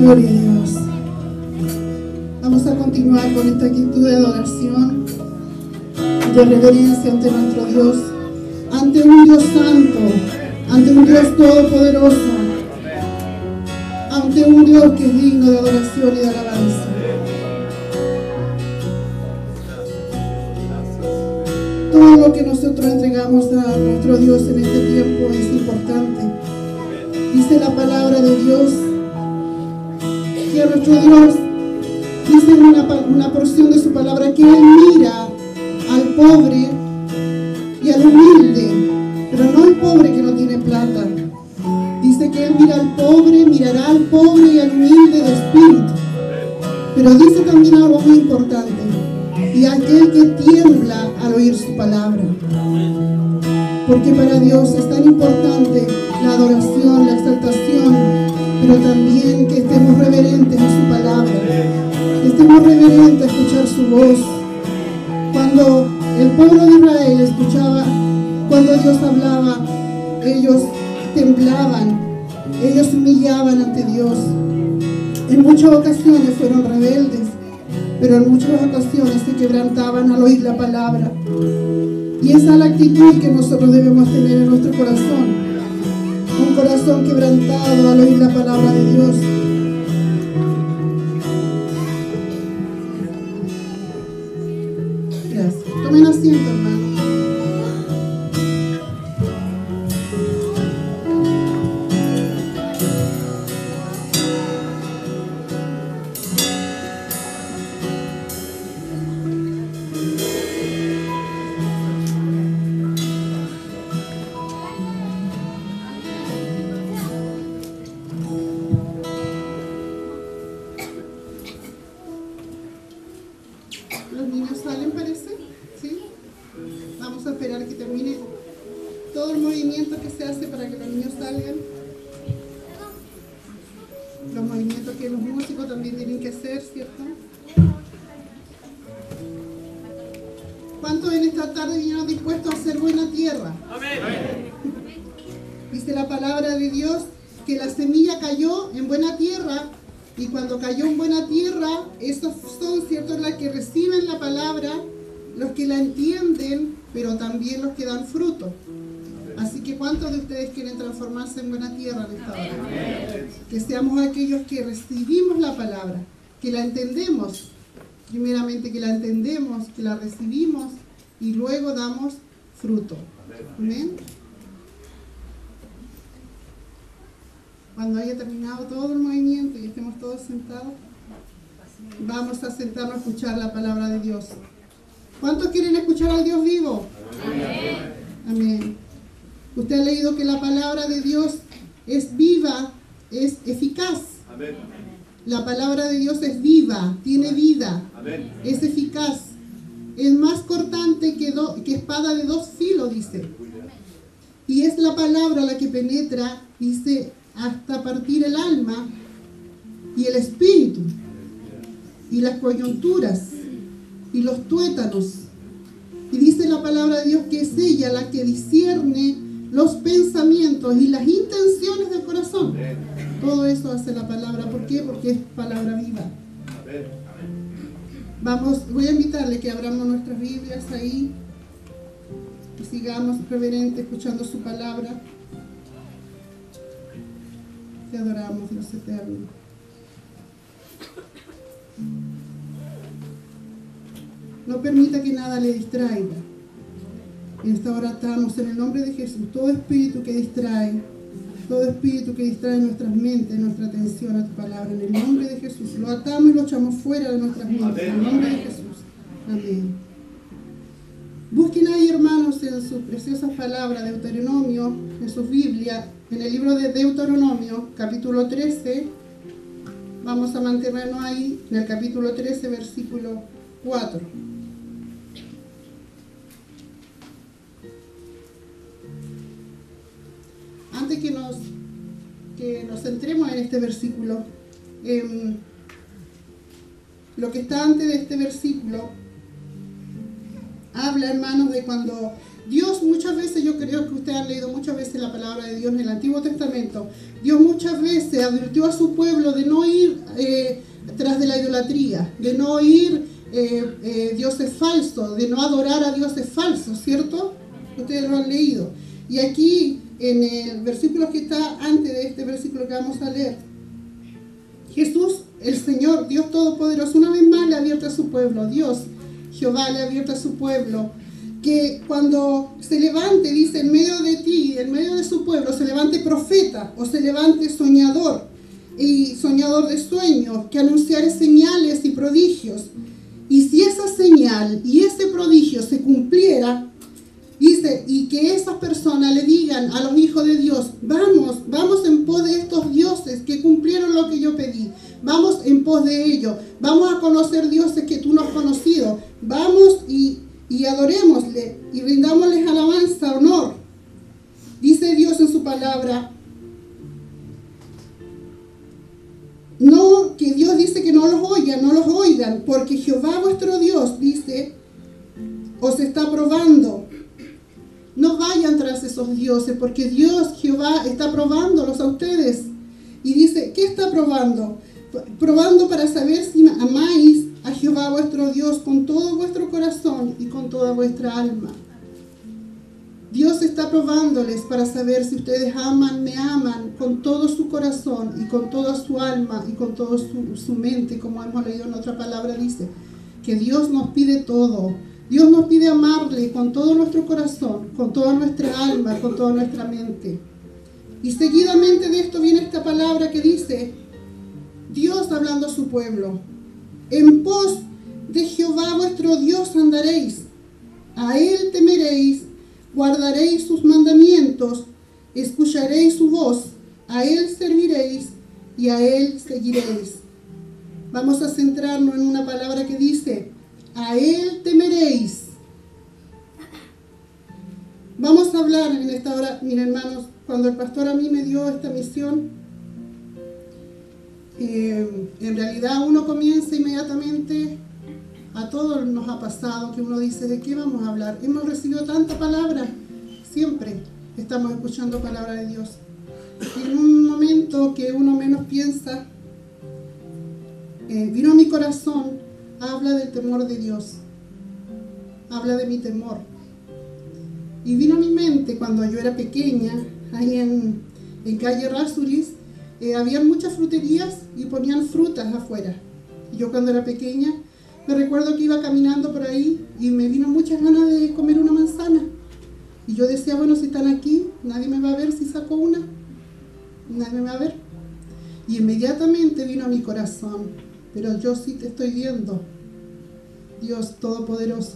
Gloria a Dios. Vamos a continuar con esta actitud de adoración, de reverencia ante nuestro Dios, ante un Dios santo, ante un Dios todopoderoso, ante un Dios que es digno de adoración y de alabanza. Todo lo que nosotros entregamos a nuestro Dios en este tiempo es importante. Dice la palabra de Dios que a nuestro Dios dice en una porción de su palabra que Él mira al pobre y al humilde, pero no al pobre que no tiene plata. Dice que Él mira al pobre, mirará al pobre y al humilde de espíritu. Pero dice también algo muy importante: y aquel que tiembla al oír su palabra. Porque para Dios es tan importante la adoración, la exaltación, pero también que estemos reverentes a su palabra, que estemos reverentes a escuchar su voz. Cuando el pueblo de Israel escuchaba, cuando Dios hablaba, ellos temblaban, ellos humillaban ante Dios. En muchas ocasiones fueron rebeldes, pero en muchas ocasiones se quebrantaban al oír la palabra. Y esa es la actitud que nosotros debemos tener en nuestro corazón. Un corazón quebrantado al oír la palabra de Dios. Gracias. Tomen asiento, hermano. Los niños salen, parece, ¿sí? Vamos a esperar que termine todo el movimiento que se hace para que los niños salgan. Los movimientos que los músicos también tienen que hacer, ¿cierto? ¿Cuántos en esta tarde vinieron dispuestos a hacer buena tierra? Amén. Dice la palabra de Dios que la semilla cayó en buena tierra. Y cuando cayó en buena tierra, esos son, ¿cierto?, las que reciben la palabra, los que la entienden, pero también los que dan fruto. Así que ¿cuántos de ustedes quieren transformarse en buena tierra en esta hora? Que seamos aquellos que recibimos la palabra, que la entendemos, primeramente que la entendemos, que la recibimos y luego damos fruto. Amén. Cuando haya terminado todo el movimiento y estemos todos sentados, vamos a sentarnos a escuchar la palabra de Dios. ¿Cuántos quieren escuchar al Dios vivo? Amén. Amén. Usted ha leído que la palabra de Dios es viva, es eficaz. Amén. La palabra de Dios es viva, tiene vida. Amén. Es eficaz. Es más cortante que espada de dos filos, dice. Y es la palabra la que penetra, dice, hasta partir el alma y el espíritu y las coyunturas y los tuétanos. Y dice la palabra de Dios que es ella la que discierne los pensamientos y las intenciones del corazón. Todo eso hace la palabra. ¿Por qué? Porque es palabra viva. Voy a invitarle que abramos nuestras Biblias ahí y sigamos reverente escuchando su palabra. Te adoramos, Dios eterno. No permita que nada le distraiga. En esta hora estamos en el nombre de Jesús. Todo espíritu que distrae nuestras mentes, nuestra atención a tu palabra, en el nombre de Jesús, lo atamos y lo echamos fuera de nuestras mentes. En el nombre de Jesús. Amén. Busquen ahí, hermanos, en sus preciosas palabras, Deuteronomio, en sus Biblias, en el libro de Deuteronomio, capítulo 13, vamos a mantenernos ahí, en el capítulo 13, versículo 4. Antes que nos centremos en este versículo, lo que está antes de este versículo habla, hermanos, de cuando Dios muchas veces, yo creo que ustedes han leído muchas veces la palabra de Dios en el Antiguo Testamento. Dios muchas veces advirtió a su pueblo de no ir tras de la idolatría, de no ir dioses falsos, de no adorar a dioses falsos, ¿cierto? Ustedes lo han leído. Y aquí, en el versículo que está antes de este versículo que vamos a leer, Jesús, el Señor, Dios Todopoderoso, una vez más le advierte a su pueblo, Dios, Jehová le advierte a su pueblo, que cuando se levante, dice, en medio de ti, en medio de su pueblo, se levante profeta o se levante soñador y soñador de sueños, que anunciare señales y prodigios. Y si esa señal y ese prodigio se cumpliera, dice, y que esas personas le digan a los hijos de Dios, vamos en pos de estos dioses que cumplieron lo que yo pedí, vamos en pos de ellos, vamos a conocer dioses que tú no has conocido, vamos y adorémosle y brindámosles alabanza, honor. Dice Dios en su palabra, no, que Dios dice que no los oigan, porque Jehová vuestro Dios, dice, os está probando. No vayan tras esos dioses, porque Dios, Jehová, está probándolos a ustedes. Y dice, ¿qué está probando? Probando para saber si amáis a Jehová vuestro Dios con todo vuestro corazón y con toda vuestra alma. Dios está probándoles para saber si ustedes me aman con todo su corazón y con toda su alma y con toda su mente, como hemos leído en otra palabra, dice que Dios nos pide todo. Dios nos pide amarle con todo nuestro corazón, con toda nuestra alma, con toda nuestra mente. Y seguidamente de esto viene esta palabra que dice, Dios hablando a su pueblo, en pos de Jehová vuestro Dios andaréis, a Él temeréis, guardaréis sus mandamientos, escucharéis su voz, a Él serviréis y a Él seguiréis. Vamos a centrarnos en una palabra que dice, a Él temeréis. Vamos a hablar en esta hora, miren hermanos, cuando el pastor a mí me dio esta misión, en realidad uno comienza inmediatamente, a todos nos ha pasado que uno dice, ¿de qué vamos a hablar? Hemos recibido tanta palabra, siempre estamos escuchando palabra de Dios. Y en un momento que uno menos piensa, vino a mi corazón, habla del temor de Dios, habla de mi temor. Y vino a mi mente cuando yo era pequeña, ahí en calle Rasuris, había muchas fruterías y ponían frutas afuera. Y yo cuando era pequeña, me recuerdo que iba caminando por ahí y me vino muchas ganas de comer una manzana. Y yo decía, bueno, si están aquí, nadie me va a ver si saco una. Nadie me va a ver. Y inmediatamente vino a mi corazón, pero yo sí te estoy viendo. Dios Todopoderoso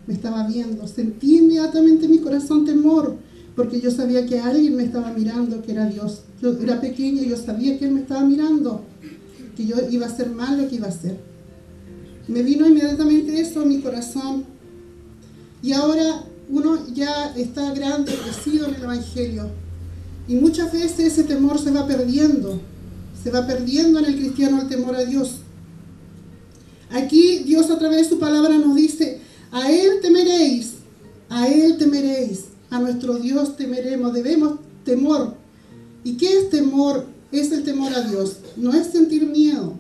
me estaba viendo. Sentí inmediatamente en mi corazón temor, porque yo sabía que alguien me estaba mirando, que era Dios. Yo era pequeña y yo sabía que Él me estaba mirando, que yo iba a hacer mal lo que iba a hacer. Me vino inmediatamente eso a mi corazón. Y ahora uno ya está grande, crecido en el Evangelio. Y muchas veces ese temor se va perdiendo. Se va perdiendo en el cristiano el temor a Dios. Aquí Dios a través de su palabra nos dice, a Él temeréis, a Él temeréis, a nuestro Dios temeremos, debemos temor. ¿Y qué es temor? Es el temor a Dios, no es sentir miedo.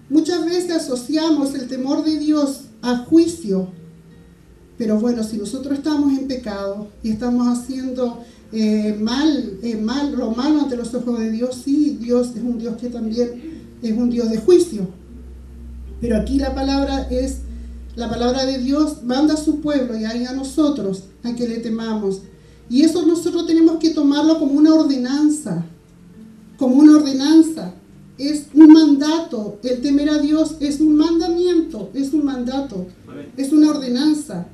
Muchas veces asociamos el temor de Dios a juicio, pero bueno, si nosotros estamos en pecado y estamos haciendo lo malo ante los ojos de Dios, sí, Dios es un Dios que también es un Dios de juicio. Pero aquí la palabra de Dios manda a su pueblo y a nosotros a que le temamos. Y eso nosotros tenemos que tomarlo como una ordenanza, es un mandato. El temer a Dios es un mandamiento, es un mandato, es una ordenanza.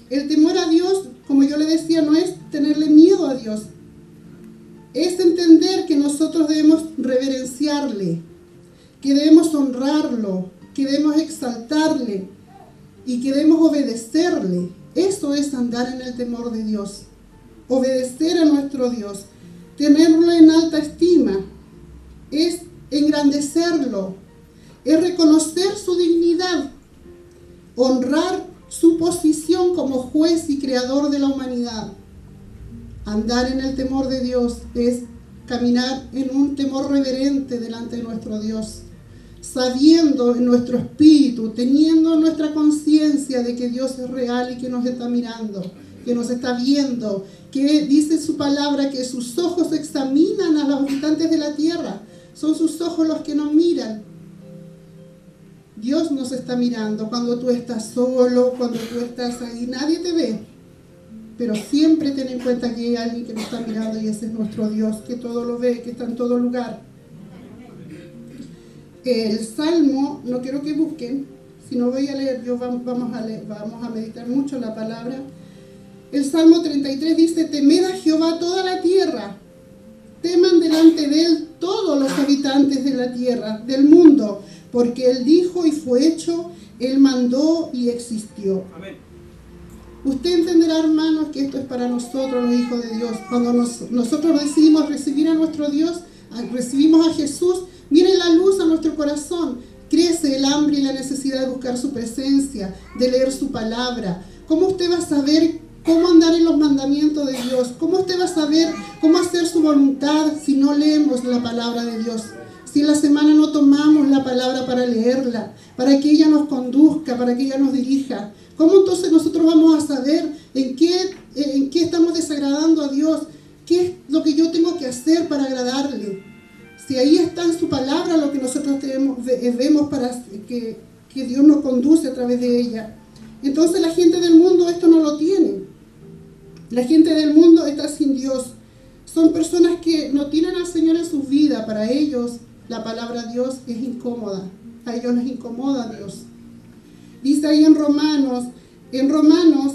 El temor a Dios, como yo le decía, no es tenerle miedo a Dios, es entender que nosotros debemos reverenciarle, que debemos honrarlo, que debemos exaltarle y que debemos obedecerle. Eso es andar en el temor de Dios, obedecer a nuestro Dios, tenerlo en alta estima, es engrandecerlo, es reconocer su dignidad, honrar su posición como juez y creador de la humanidad. Andar en el temor de Dios es caminar en un temor reverente delante de nuestro Dios, sabiendo en nuestro espíritu, teniendo nuestra conciencia de que Dios es real y que nos está mirando, que nos está viendo, que dice su palabra que sus ojos examinan a los habitantes de la tierra, son sus ojos los que nos miran. Dios nos está mirando cuando tú estás solo, cuando tú estás ahí, nadie te ve, pero siempre ten en cuenta que hay alguien que nos está mirando y ese es nuestro Dios, que todo lo ve, que está en todo lugar. El Salmo, no quiero que busquen, si no voy a leer, vamos a meditar mucho la palabra. El Salmo 33 dice: temed a Jehová toda la tierra, teman delante de él todos los habitantes de la tierra, del mundo, porque él dijo y fue hecho, él mandó y existió. Amén. Usted entenderá, hermanos, que esto es para nosotros, los hijos de Dios. Cuando nosotros decidimos recibir a nuestro Dios, recibimos a Jesús, viene la luz a nuestro corazón, crece el hambre y la necesidad de buscar su presencia, de leer su palabra. ¿Cómo usted va a saber cómo andar en los mandamientos de Dios? ¿Cómo usted va a saber cómo hacer su voluntad si no leemos la palabra de Dios? Si en la semana no tomamos la palabra para leerla, para que ella nos conduzca, para que ella nos dirija. ¿Cómo entonces nosotros vamos a saber en qué estamos desagradando a Dios? ¿Qué es lo que yo tengo que hacer para agradarle? Si ahí está en su palabra lo que nosotros vemos para que Dios nos conduce a través de ella. Entonces la gente del mundo esto no lo tiene. La gente del mundo está sin Dios. Son personas que no tienen al Señor en sus vidas. Para ellos la palabra de Dios es incómoda. A ellos les incomoda a Dios. Dice ahí en Romanos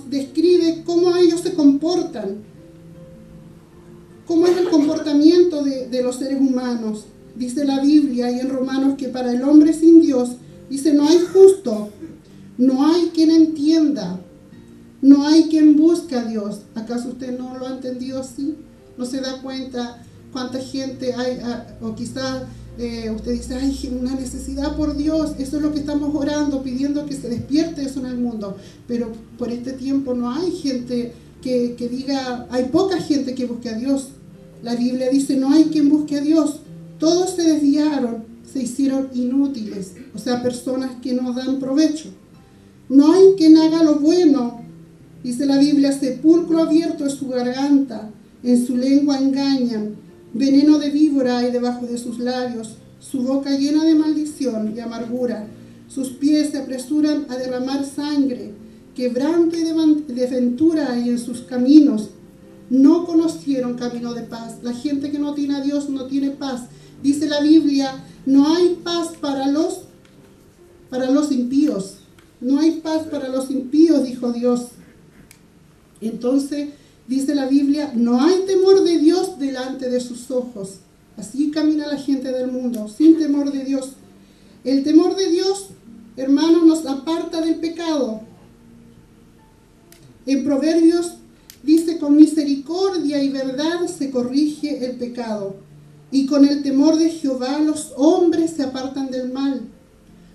describe cómo ellos se comportan. ¿Cómo es el comportamiento de los seres humanos? Dice la Biblia ahí en Romanos que para el hombre sin Dios, dice, no hay justo, no hay quien entienda, no hay quien busque a Dios. ¿Acaso usted no lo ha entendido así? ¿No se da cuenta cuánta gente hay? O quizás usted dice, hay una necesidad por Dios, eso es lo que estamos orando, pidiendo que se despierte eso en el mundo. Pero por este tiempo no hay gente que diga, hay poca gente que busque a Dios. La Biblia dice, no hay quien busque a Dios. Todos se desviaron, se hicieron inútiles, o sea, personas que no dan provecho. No hay quien haga lo bueno. Dice la Biblia, sepulcro abierto es su garganta, en su lengua engañan, veneno de víbora hay debajo de sus labios, su boca llena de maldición y amargura, sus pies se apresuran a derramar sangre, quebranto y desventura hay en sus caminos. No conocieron camino de paz. La gente que no tiene a Dios no tiene paz. Dice la Biblia, no hay paz para los impíos. No hay paz para los impíos, dijo Dios. Entonces, dice la Biblia, no hay temor de Dios delante de sus ojos. Así camina la gente del mundo, sin temor de Dios. El temor de Dios, hermanos, nos aparta del pecado. En Proverbios dice, con misericordia y verdad se corrige el pecado, y con el temor de Jehová los hombres se apartan del mal.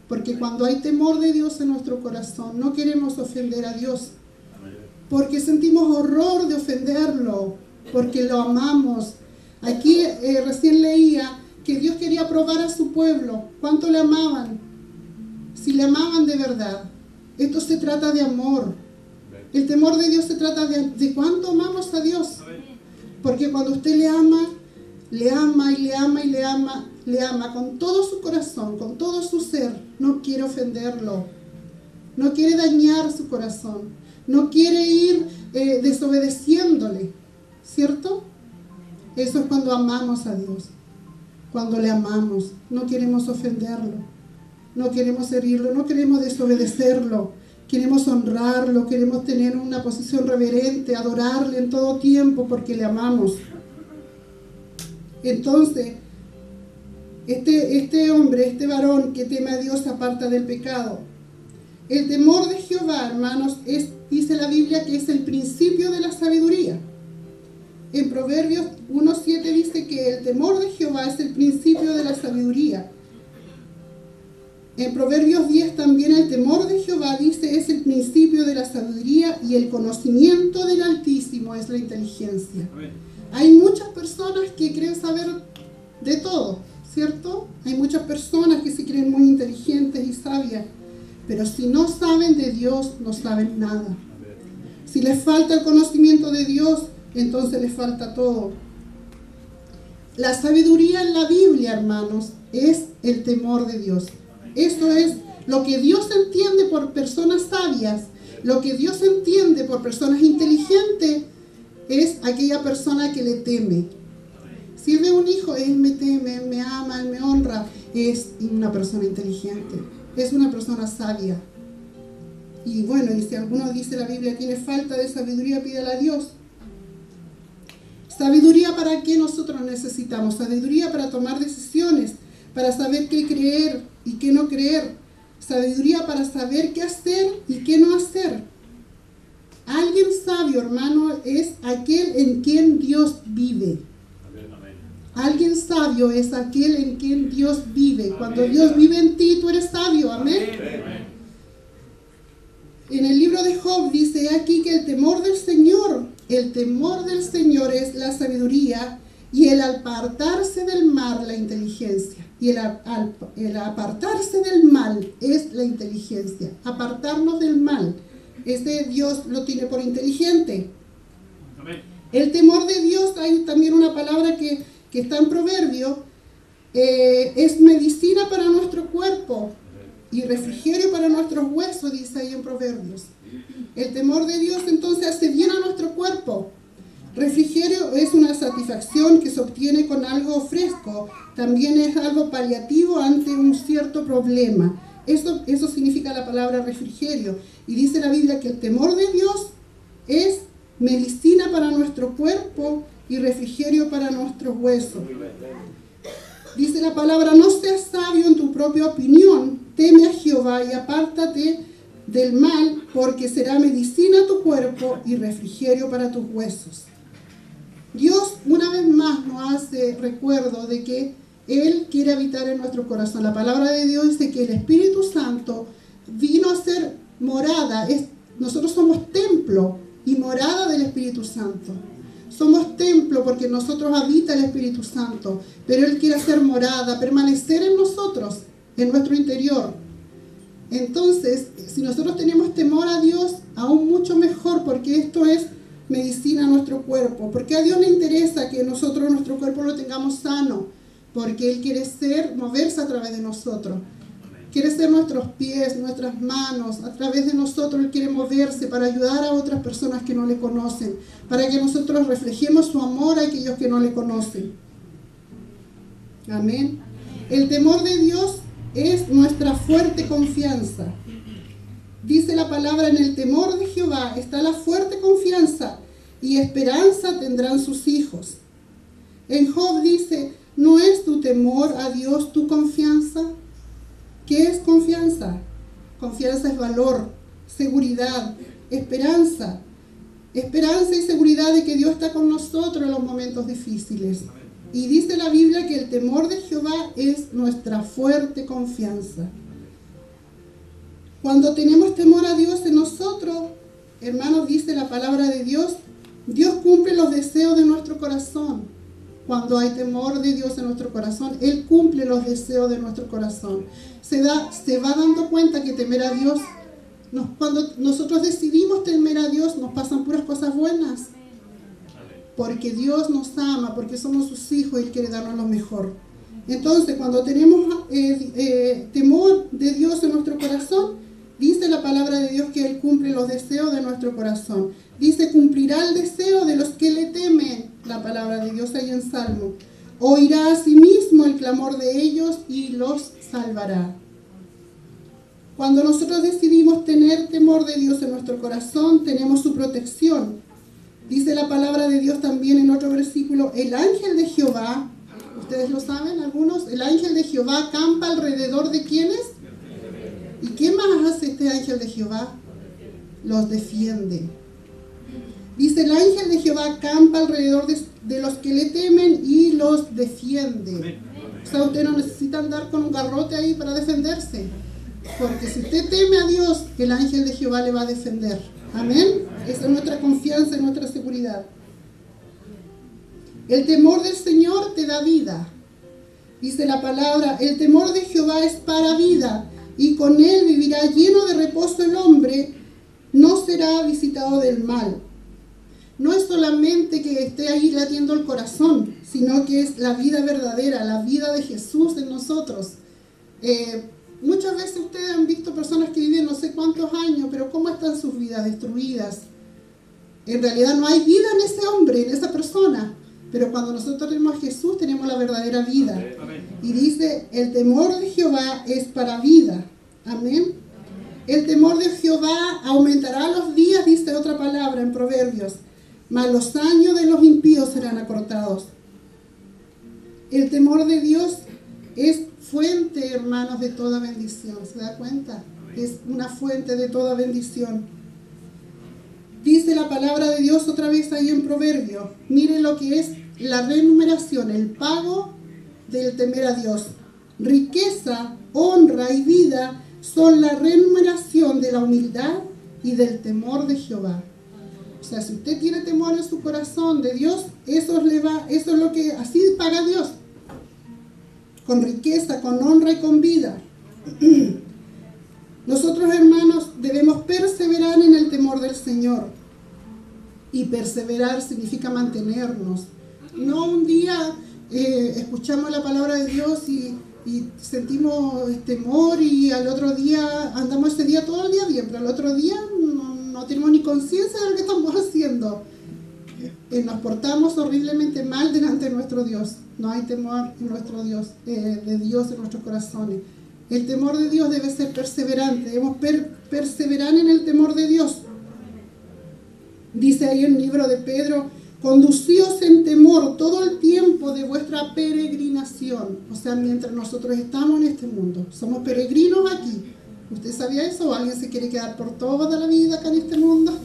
Porque cuando hay temor de Dios en nuestro corazón, no queremos ofender a Dios, porque sentimos horror de ofenderlo, porque lo amamos. Aquí recién leía que Dios quería probar a su pueblo, cuánto le amaban, si le amaban de verdad. Esto se trata de amor. El temor de Dios se trata de cuánto amamos a Dios. Porque cuando usted le ama con todo su corazón, con todo su ser, no quiere ofenderlo, no quiere dañar su corazón, no quiere ir desobedeciéndole, ¿cierto? Eso es cuando amamos a Dios, cuando le amamos, no queremos ofenderlo, no queremos herirlo, no queremos desobedecerlo. Queremos honrarlo, queremos tener una posición reverente, adorarle en todo tiempo porque le amamos. Entonces, este hombre, este varón que teme a Dios se aparta del pecado. El temor de Jehová, hermanos, dice la Biblia que es el principio de la sabiduría. En Proverbios 1:7 dice que el temor de Jehová es el principio de la sabiduría. En Proverbios 10 también el temor de Jehová, dice, es el principio de la sabiduría y el conocimiento del Altísimo es la inteligencia. Amén. Hay muchas personas que creen saber de todo, ¿cierto? Hay muchas personas que se creen muy inteligentes y sabias, pero si no saben de Dios, no saben nada. Si les falta el conocimiento de Dios, entonces les falta todo. La sabiduría en la Biblia, hermanos, es el temor de Dios. Eso es lo que Dios entiende por personas sabias, lo que Dios entiende por personas inteligentes, es aquella persona que le teme. Si ve un hijo, él me teme, él me ama, él me honra, es una persona inteligente, es una persona sabia. Y bueno, y si alguno dice la Biblia tiene falta de sabiduría, pídala a Dios. Sabiduría para qué nosotros necesitamos, sabiduría para tomar decisiones, para saber qué creer y qué no creer, sabiduría para saber qué hacer y qué no hacer. Alguien sabio, hermano, es aquel en quien Dios vive. Alguien sabio es aquel en quien Dios vive. Cuando Dios vive en ti, tú eres sabio. Amén. En el libro de Job dice aquí que el temor del Señor es la sabiduría, y el apartarse del mal, la inteligencia. Y el apartarse del mal es la inteligencia. Apartarnos del mal. Ese Dios lo tiene por inteligente. Amén. El temor de Dios, hay también una palabra que está en Proverbio, es medicina para nuestro cuerpo y refrigerio para nuestros huesos, dice ahí en Proverbios. El temor de Dios entonces hace bien a nuestro cuerpo. Refrigerio es una satisfacción que se obtiene con algo fresco, también es algo paliativo ante un cierto problema. Eso significa la palabra refrigerio. Y dice la Biblia que el temor de Dios es medicina para nuestro cuerpo y refrigerio para nuestros huesos. Dice la palabra, no seas sabio en tu propia opinión, teme a Jehová y apártate del mal, porque será medicina a tu cuerpo y refrigerio para tus huesos. Dios una vez más nos hace recuerdo de que Él quiere habitar en nuestro corazón. La palabra de Dios dice que el Espíritu Santo vino a ser morada. Nosotros somos templo y morada del Espíritu Santo. Somos templo porque en nosotros habita el Espíritu Santo, pero Él quiere hacer morada, permanecer en nosotros, en nuestro interior. Entonces, si nosotros tenemos temor a Dios, aún mucho mejor, porque esto es medicina a nuestro cuerpo. Porque a Dios le interesa que nosotros nuestro cuerpo lo tengamos sano, porque Él quiere moverse a través de nosotros. Quiere ser nuestros pies, nuestras manos, a través de nosotros Él quiere moverse para ayudar a otras personas que no le conocen, para que nosotros reflejemos su amor a aquellos que no le conocen. Amén. El temor de Dios es nuestra fuerte confianza. Dice la palabra, en el temor de Jehová está la fuerte confianza, y esperanza tendrán sus hijos. En Job dice, ¿no es tu temor a Dios tu confianza? ¿Qué es confianza? Confianza es valor, seguridad, esperanza. Esperanza y seguridad de que Dios está con nosotros en los momentos difíciles. Y dice la Biblia que el temor de Jehová es nuestra fuerte confianza. Cuando tenemos temor a Dios en nosotros, hermanos, dice la palabra de Dios, Dios cumple los deseos de nuestro corazón. Cuando hay temor de Dios en nuestro corazón, Él cumple los deseos de nuestro corazón. Se va dando cuenta que temer a Dios, cuando nosotros decidimos temer a Dios, nos pasan puras cosas buenas. Porque Dios nos ama, porque somos sus hijos y Él quiere darnos lo mejor. Entonces, cuando tenemos temor de Dios en nuestro corazón, dice la palabra de Dios que Él cumple los deseos de nuestro corazón. Dice, cumplirá el deseo de los que le temen, la palabra de Dios ahí en Salmo. Oirá a sí mismo el clamor de ellos y los salvará. Cuando nosotros decidimos tener temor de Dios en nuestro corazón, tenemos su protección. Dice la palabra de Dios también en otro versículo, el ángel de Jehová, ¿ustedes lo saben algunos? El ángel de Jehová acampa alrededor de ¿quiénes? ¿Y qué más hace este ángel de Jehová? Los defiende. Dice, el ángel de Jehová acampa alrededor de los que le temen y los defiende. O sea, usted no necesita andar con un garrote ahí para defenderse, porque si usted teme a Dios, el ángel de Jehová le va a defender. Amén. Esa es nuestra confianza y nuestra seguridad. El temor del Señor te da vida. Dice la palabra, el temor de Jehová es para vida, y con él vivirá lleno de reposo el hombre, no será visitado del mal. No es solamente que esté ahí latiendo el corazón, sino que es la vida verdadera, la vida de Jesús en nosotros. Muchas veces ustedes han visto personas que viven no sé cuántos años, pero ¿cómo están sus vidas destruidas? En realidad no hay vida en ese hombre, en esa persona. Pero cuando nosotros tenemos a Jesús, tenemos la verdadera vida. Y dice, el temor de Jehová es para vida. Amén. El temor de Jehová aumentará los días, dice otra palabra en Proverbios, mas los años de los impíos serán acortados. El temor de Dios es fuente, hermanos, de toda bendición. ¿Se da cuenta? Es una fuente de toda bendición. Dice la palabra de Dios otra vez ahí en Proverbio. Miren lo que es la remuneración, el pago del temer a Dios. Riqueza, honra y vida son la remuneración de la humildad y del temor de Jehová. O sea, si usted tiene temor en su corazón de Dios, eso es lo que así paga Dios. Con riqueza, con honra y con vida. Nosotros, hermanos, debemos perseverar en el temor del Señor. Y perseverar significa mantenernos. No un día escuchamos la palabra de Dios y sentimos temor y al otro día andamos ese día todo el día bien, pero al otro día no tenemos ni conciencia de lo que estamos haciendo. Nos portamos horriblemente mal delante de nuestro Dios. No hay temor en nuestro Dios, de Dios en nuestros corazones. El temor de Dios debe ser perseverante. Debemos perseverar en el temor de Dios. Dice ahí en el libro de Pedro, conducíos en temor todo el tiempo de vuestra peregrinación. O sea, mientras nosotros estamos en este mundo. Somos peregrinos aquí. ¿Usted sabía eso? ¿O alguien se quiere quedar por toda la vida acá en este mundo?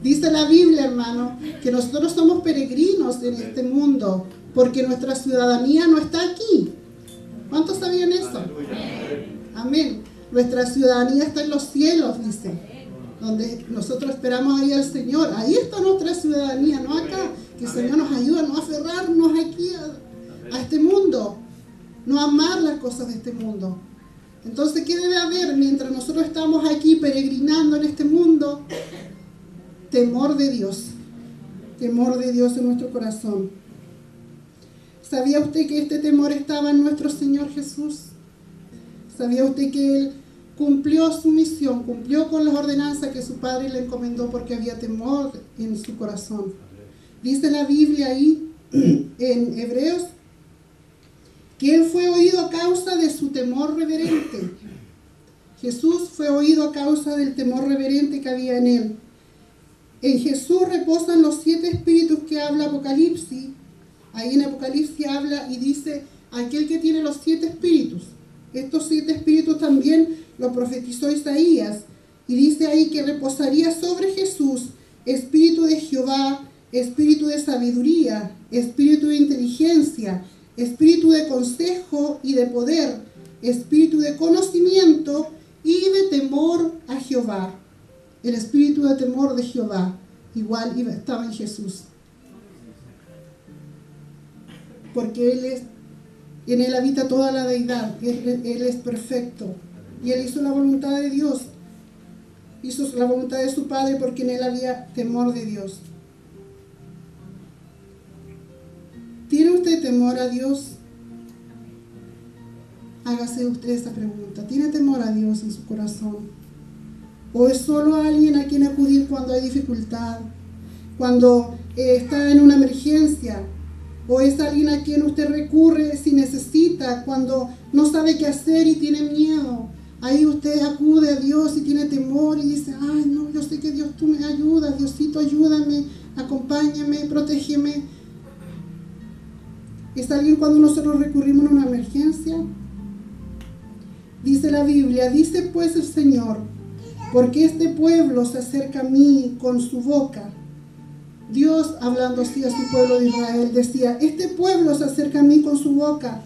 Dice la Biblia, hermano, que nosotros somos peregrinos en este mundo, porque nuestra ciudadanía no está aquí. ¿Cuántos sabían eso? Amén. Nuestra ciudadanía está en los cielos, dice, donde nosotros esperamos ahí al Señor. Ahí está nuestra ciudadanía, no acá. Que el Señor nos ayude a no aferrarnos aquí a este mundo, no amar las cosas de este mundo. Entonces, ¿qué debe haber mientras nosotros estamos aquí peregrinando en este mundo? Temor de Dios. Temor de Dios en nuestro corazón. ¿Sabía usted que este temor estaba en nuestro Señor Jesús? ¿Sabía usted que Él cumplió su misión, cumplió con las ordenanzas que su Padre le encomendó porque había temor en su corazón? Dice la Biblia ahí, en Hebreos, que Él fue oído a causa de su temor reverente. Jesús fue oído a causa del temor reverente que había en Él. En Jesús reposan los 7 espíritus que habla Apocalipsis. Ahí en Apocalipsis habla y dice, aquel que tiene los 7 espíritus. Estos 7 espíritus también lo profetizó Isaías. Y dice ahí que reposaría sobre Jesús espíritu de Jehová, espíritu de sabiduría, espíritu de inteligencia, espíritu de consejo y de poder, espíritu de conocimiento y de temor a Jehová. El espíritu de temor de Jehová igual estaba en Jesús. Porque en Él habita toda la deidad. Él es perfecto. Y Él hizo la voluntad de Dios. Hizo la voluntad de su Padre porque en Él había temor de Dios. ¿Tiene usted temor a Dios? Hágase usted esa pregunta. ¿Tiene temor a Dios en su corazón? ¿O es solo alguien a quien acudir cuando hay dificultad? Cuando está en una emergencia. ¿O es alguien a quien usted recurre si necesita? Cuando no sabe qué hacer y tiene miedo. Ahí usted acude a Dios y tiene temor y dice, ay no, yo sé que Dios tú me ayudas. Diosito, ayúdame, acompáñame, protégeme. ¿Es alguien cuando nosotros recurrimos a una emergencia? Dice la Biblia, dice pues el Señor, porque este pueblo se acerca a mí con su boca, Dios, hablando así a su pueblo de Israel, decía: este pueblo se acerca a mí con su boca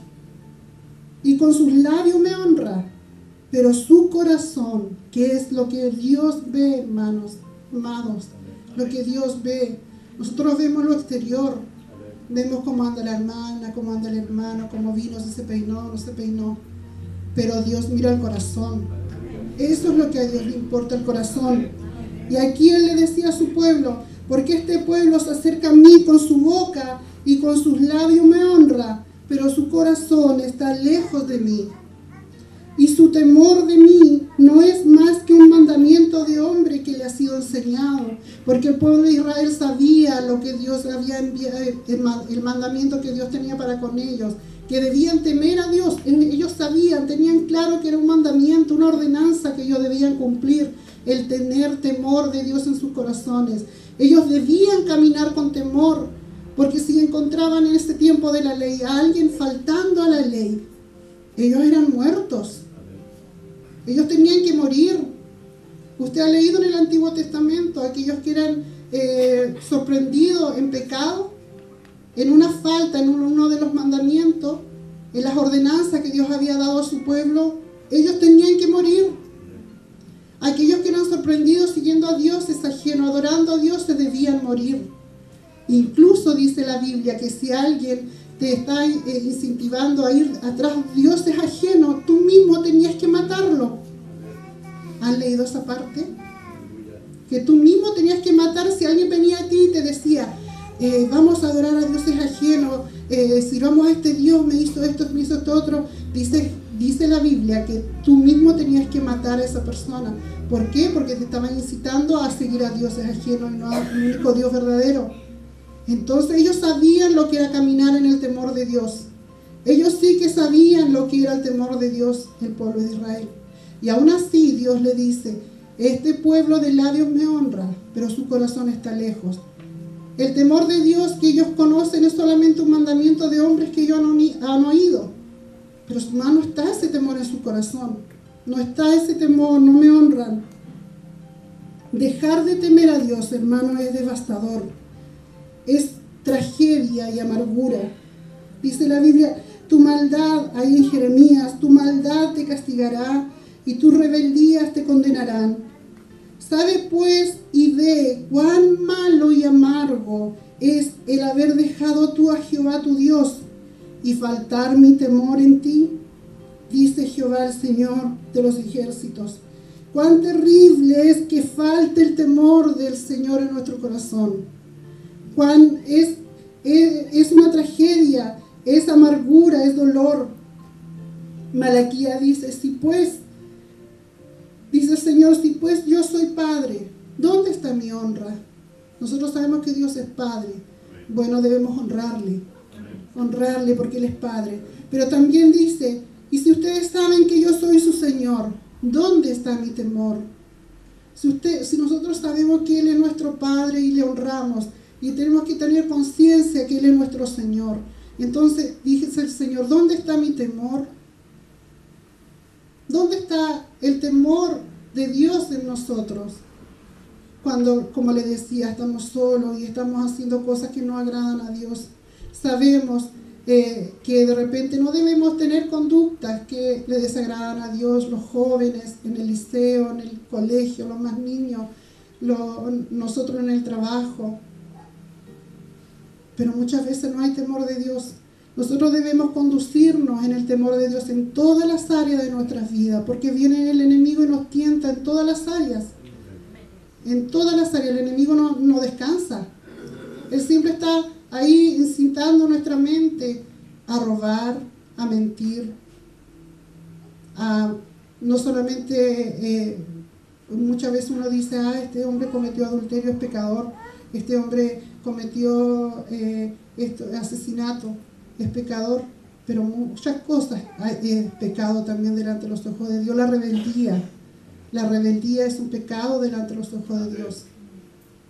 y con sus labios me honra, pero su corazón, que es lo que Dios ve, hermanos, amados, lo que Dios ve. Nosotros vemos lo exterior, vemos cómo anda la hermana, cómo anda el hermano, cómo vino, si se peinó, no se peinó, pero Dios mira el corazón. Eso es lo que a Dios le importa, el corazón. Y aquí Él le decía a su pueblo: porque este pueblo se acerca a mí con su boca y con sus labios me honra, pero su corazón está lejos de mí. Y su temor de mí no es más que un mandamiento de hombre que le ha sido enseñado. Porque el pueblo de Israel sabía lo que Dios había enviado, el mandamiento que Dios tenía para con ellos, que debían temer a Dios. Ellos sabían, tenían claro que era un mandamiento, una ordenanza que ellos debían cumplir, el tener temor de Dios en sus corazones. Ellos debían caminar con temor, porque si encontraban en este tiempo de la ley a alguien faltando a la ley, ellos eran muertos. Ellos tenían que morir. Usted ha leído en el Antiguo Testamento aquellos que eran sorprendidos en pecado, en una falta, en uno de los mandamientos, en las ordenanzas que Dios había dado a su pueblo. Ellos tenían que morir. Aquellos que eran sorprendidos siguiendo a dioses ajenos, adorando a Dios, se debían morir. Incluso dice la Biblia que si alguien te está incentivando a ir atrás de dioses ajenos, tú mismo tenías que matarlo. ¿Han leído esa parte? Que tú mismo tenías que matar. Si alguien venía a ti y te decía: vamos a adorar a dioses ajenos, sirvamos a este Dios, me hizo esto, me hizo esto otro, dice la Biblia que tú mismo tenías que matar a esa persona. ¿Por qué? Porque te estaban incitando a seguir a dioses ajenos y no al único Dios verdadero. Entonces ellos sabían lo que era caminar en el temor de Dios. Ellos sí que sabían lo que era el temor de Dios, el pueblo de Israel. Y aún así Dios le dice: este pueblo de labios me honra, pero su corazón está lejos. El temor de Dios que ellos conocen es solamente un mandamiento de hombres que ellos han oído. Pero no está ese temor en su corazón. No está ese temor, no me honran. Dejar de temer a Dios, hermano, es devastador. Es tragedia y amargura. Dice la Biblia: tu maldad, ahí en Jeremías, tu maldad te castigará y tus rebeldías te condenarán. Sabe pues y ve cuán malo y amargo es el haber dejado tú a Jehová tu Dios y faltar mi temor en ti, dice Jehová el Señor de los ejércitos. Cuán terrible es que falte el temor del Señor en nuestro corazón. Cuán es una tragedia, es amargura, es dolor. Malaquías dice: dice el Señor, si pues yo soy padre, ¿dónde está mi honra? Nosotros sabemos que Dios es padre. Bueno, debemos honrarle porque Él es padre. Pero también dice: y si ustedes saben que yo soy su Señor, ¿dónde está mi temor? Si nosotros sabemos que Él es nuestro Padre y le honramos, y tenemos que tener conciencia que Él es nuestro Señor, entonces dice el Señor: ¿dónde está mi temor? ¿Dónde está el temor de Dios en nosotros? Cuando, como le decía, estamos solos y estamos haciendo cosas que no agradan a Dios. Sabemos que de repente no debemos tener conductas que le desagradan a Dios. Los jóvenes en el liceo, en el colegio, los más niños, nosotros en el trabajo. Pero muchas veces no hay temor de Dios. Nosotros debemos conducirnos en el temor de Dios en todas las áreas de nuestras vidas, porque viene el enemigo y nos tienta en todas las áreas. En todas las áreas. El enemigo no descansa. Él siempre está ahí incitando nuestra mente a robar, a mentir, a no solamente, muchas veces uno dice: este hombre cometió adulterio, es pecador, este hombre cometió asesinato, es pecador, pero muchas cosas es pecado también delante de los ojos de Dios. La rebeldía es un pecado delante de los ojos de Dios.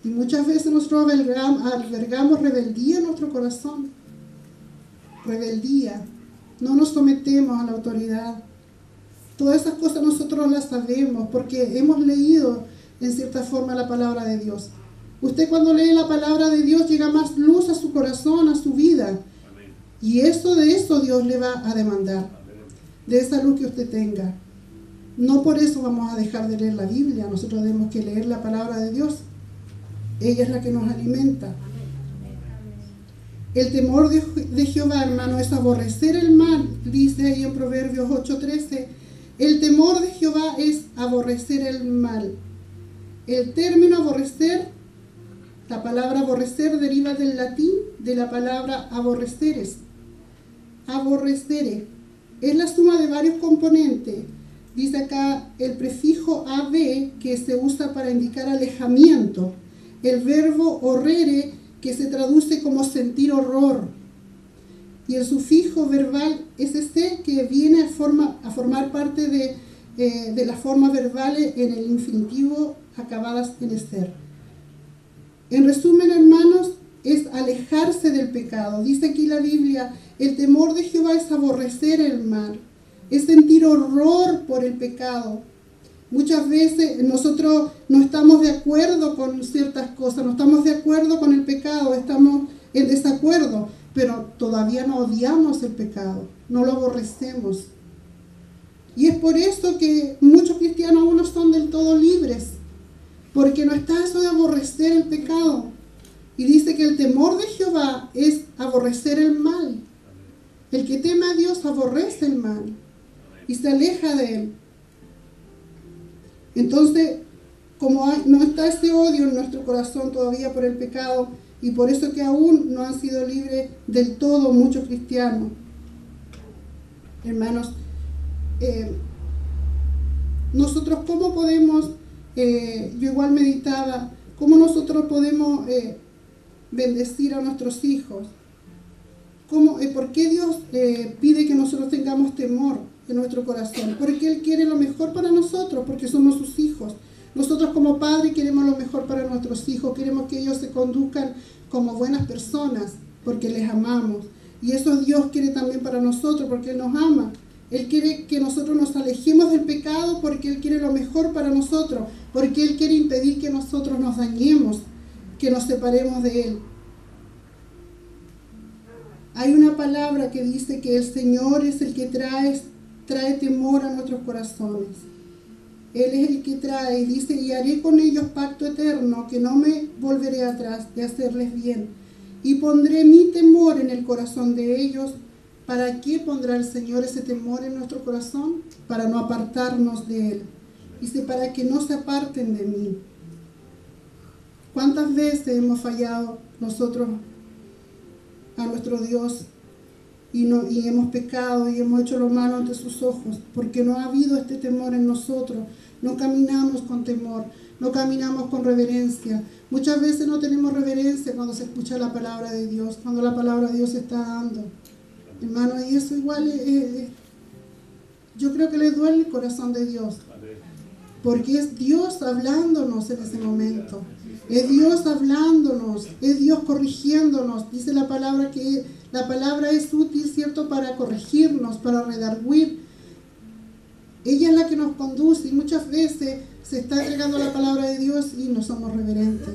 Y muchas veces nosotros albergamos rebeldía en nuestro corazón. Rebeldía. No nos sometemos a la autoridad. Todas esas cosas nosotros las sabemos porque hemos leído en cierta forma la palabra de Dios. Usted cuando lee la palabra de Dios llega más luz a su corazón, a su vida. Y de eso Dios le va a demandar, de esa luz que usted tenga. No por eso vamos a dejar de leer la Biblia. Nosotros tenemos que leer la palabra de Dios. Ella es la que nos alimenta. El temor de Jehová, hermano, es aborrecer el mal. Dice ahí en Proverbios 8:13. El temor de Jehová es aborrecer el mal. El término aborrecer, la palabra aborrecer deriva del latín de la palabra aborreceres. Aborrecere es la suma de varios componentes. Dice acá el prefijo ab, que se usa para indicar alejamiento. El verbo horrere, que se traduce como sentir horror. Y el sufijo verbal ss, que viene a formar parte de las formas verbales en el infinitivo acabadas en ser. En resumen, hermanos, es alejarse del pecado. Dice aquí la Biblia, el temor de Jehová es aborrecer el mal, es sentir horror por el pecado. Muchas veces nosotros no estamos de acuerdo con ciertas cosas, no estamos de acuerdo con el pecado, estamos en desacuerdo, pero todavía no odiamos el pecado, no lo aborrecemos. Y es por eso que muchos cristianos aún no son del todo libres, porque no está eso de aborrecer el pecado. Y dice que el temor de Jehová es aborrecer el mal. El que teme a Dios aborrece el mal y se aleja de él. Entonces, como no está ese odio en nuestro corazón todavía por el pecado, y por eso que aún no han sido libres del todo muchos cristianos. Hermanos, nosotros cómo podemos, yo igual meditaba, cómo nosotros podemos bendecir a nuestros hijos. ¿Por qué Dios pide que nosotros tengamos temor en nuestro corazón? Porque Él quiere lo mejor para nosotros, porque somos sus hijos. Nosotros como padres queremos lo mejor para nuestros hijos, queremos que ellos se conduzcan como buenas personas, porque les amamos. Y eso Dios quiere también para nosotros, porque Él nos ama. Él quiere que nosotros nos alejemos del pecado, porque Él quiere lo mejor para nosotros, porque Él quiere impedir que nosotros nos dañemos, que nos separemos de Él. Hay una palabra que dice que el Señor es el que trae temor a nuestros corazones. Él es el que trae, y dice, y haré con ellos pacto eterno, que no me volveré atrás de hacerles bien. Y pondré mi temor en el corazón de ellos. ¿Para qué pondrá el Señor ese temor en nuestro corazón? Para no apartarnos de Él. Dice, para que no se aparten de mí. ¿Cuántas veces hemos fallado nosotros a nuestro Dios y hemos pecado y hemos hecho lo malo ante sus ojos? Porque no ha habido este temor en nosotros. No caminamos con temor, no caminamos con reverencia. Muchas veces no tenemos reverencia cuando se escucha la palabra de Dios, cuando la palabra de Dios se está dando. Hermano, y eso igual yo creo que le duele el corazón de Dios, porque es Dios hablándonos en ese momento. Es Dios hablándonos, es Dios corrigiéndonos. Dice la palabra que la palabra es útil, ¿cierto?, para corregirnos, para redarguir. Ella es la que nos conduce, y muchas veces se está entregando la palabra de Dios y no somos reverentes.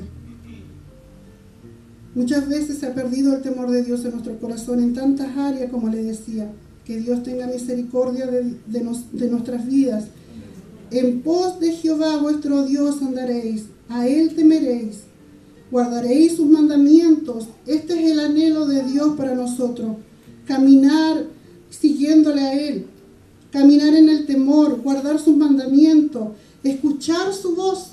Muchas veces se ha perdido el temor de Dios en nuestro corazón en tantas áreas, como le decía. Que Dios tenga misericordia de nuestras vidas. En pos de Jehová vuestro Dios andaréis, a Él temeréis, guardaréis sus mandamientos. Este es el anhelo de Dios para nosotros, caminar siguiéndole a Él, caminar en el temor, guardar sus mandamientos, escuchar su voz.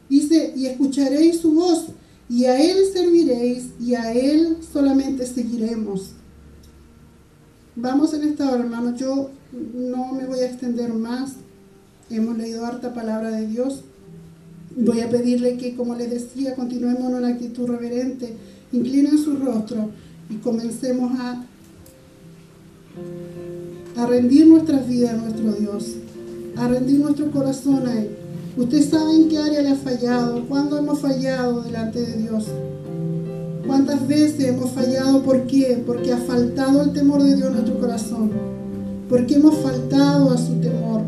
Dice, y escucharéis su voz, y a Él serviréis, y a Él solamente seguiremos. Vamos en esta hora, hermanos, yo no me voy a extender más. Hemos leído harta palabra de Dios. Voy a pedirle que, como les decía, continuemos en una actitud reverente. Inclinen su rostro y comencemos a rendir nuestras vidas a nuestro Dios, a rendir nuestro corazón a Él. Usted sabe en qué área le ha fallado, cuándo hemos fallado delante de Dios. ¿Cuántas veces hemos fallado? ¿Por qué? Porque ha faltado el temor de Dios en nuestro corazón. Porque hemos faltado a su temor.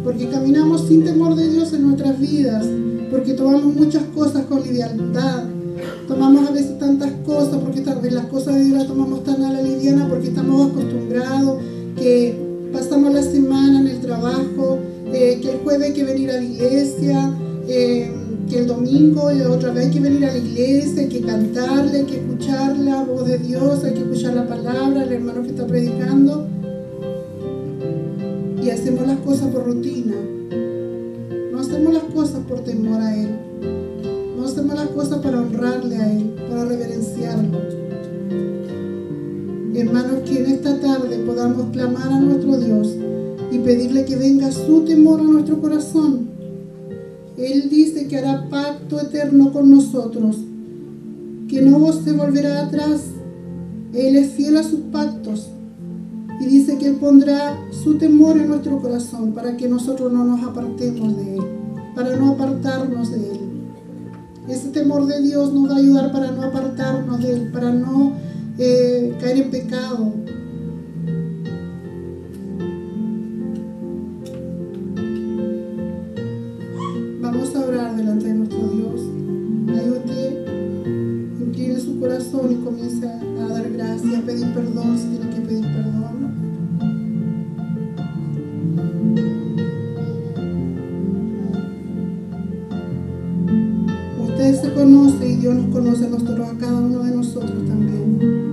porque caminamos sin temor de Dios en nuestras vidas, porque tomamos muchas cosas con liviandad. Tomamos a veces tantas cosas, porque tal vez las cosas de Dios las tomamos tan a la liviana, porque estamos acostumbrados, que pasamos la semana en el trabajo, que el jueves hay que venir a la iglesia, que el domingo otra vez hay que venir a la iglesia, hay que cantarle, hay que escuchar la voz de Dios, hay que escuchar la palabra, el hermano que está predicando, y hacemos las cosas por rutina. No hacemos las cosas por temor a Él, no hacemos las cosas para honrarle a Él, para reverenciarlo. Hermanos, que en esta tarde podamos clamar a nuestro Dios y pedirle que venga su temor a nuestro corazón. Él dice que hará pacto eterno con nosotros, que no se volverá atrás. Él es fiel a sus pactos y dice que Él pondrá su temor en nuestro corazón para que nosotros no nos apartemos de Él, para no apartarnos de Él. Ese temor de Dios nos va a ayudar para no apartarnos de Él, para no caer en pecado. Vamos a orar delante de nuestro Dios. Ahí usted incline su corazón y comienza a dar gracias, a pedir perdón si tiene que pedir perdón. Usted se conoce y Dios nos conoce a nosotros, a cada uno de nosotros también.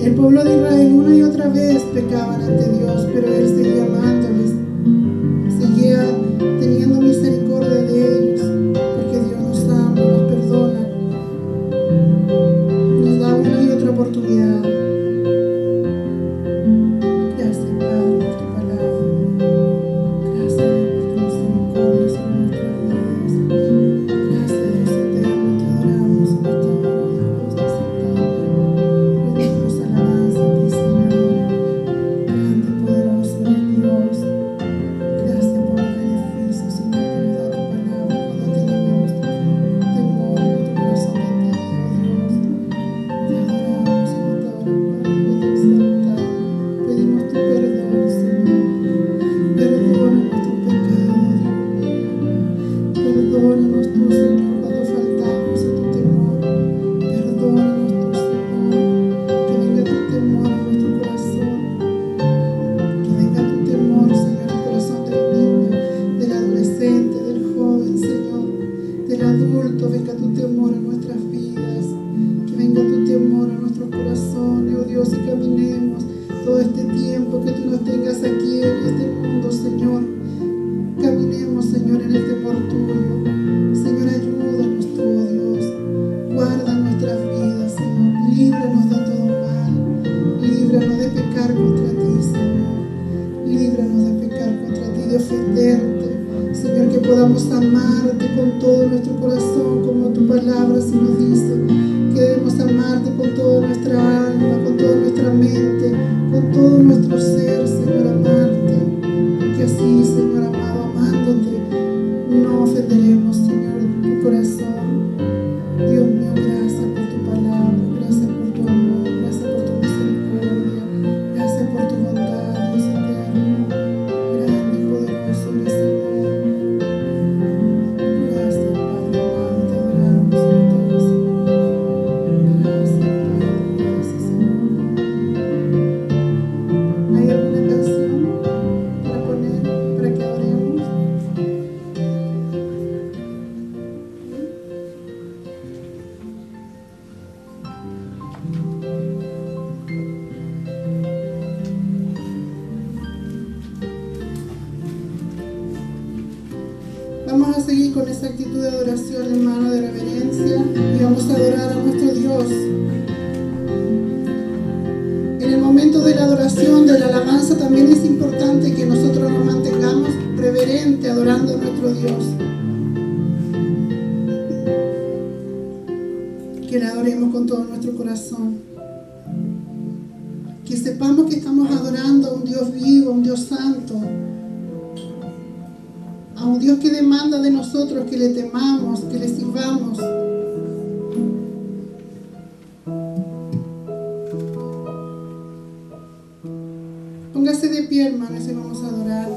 El pueblo de Israel una y otra vez pecaban ante Dios, pero Él seguía amándoles, seguía teniendo misericordia de ellos, porque Dios nos ama, nos perdona, nos da una y otra oportunidad. Gracias, Padre, por tu palabra. Gracias por tu misericordia sobre nuestras vidas. Gracias, Dios eterno, te adoramos en esta hora. Perdónanos tú, Señor, cuando faltamos a tu temor. Perdónanos tú, Señor, que venga tu temor a nuestro corazón. Que venga tu temor, Señor, al corazón del niño, del adolescente, del joven, Señor, del adulto. Venga tu temor a nuestras vidas. Que venga tu temor a nuestros corazones, oh Dios, y caminemos todo este tiempo que tú nos tengas aquí en este mundo, Señor. Caminemos, Señor, en el temor tuyo. Señor, ayúdanos tú, oh Dios. Guarda nuestras vidas, Señor. Líbranos de todo mal. Líbranos de pecar contra ti, Señor. Líbranos de pecar contra ti, de ofenderte. Señor, que podamos amarte con todo nuestro corazón, como tu palabra así nos dice. Que debemos amarte con toda nuestra alma, con toda nuestra mente, con todo nuestro ser, Señor, amarte. Que así, Señor amado, amándote, no ofenderemos, Señor, tu corazón. Dios mío, gracias por tu palabra, gracias por tu amor, gracias por tu misericordia, gracias por tu bondad, Dios eterno, grande y poderoso, mi Señor. Gracias, Padre amado, te adoramos, te vamos a seguir con esa actitud de adoración, hermano, de reverencia, y vamos a adorar a nuestro Dios. En el momento de la adoración, de la alabanza, también es importante que nosotros nos mantengamos reverentes, adorando a nuestro Dios. Que le adoremos con todo nuestro corazón. Que sepamos que estamos adorando a un Dios vivo, a un Dios santo, a un Dios que demanda de nosotros que le temamos, que le sirvamos. Póngase de pie, hermanos, y vamos a adorar.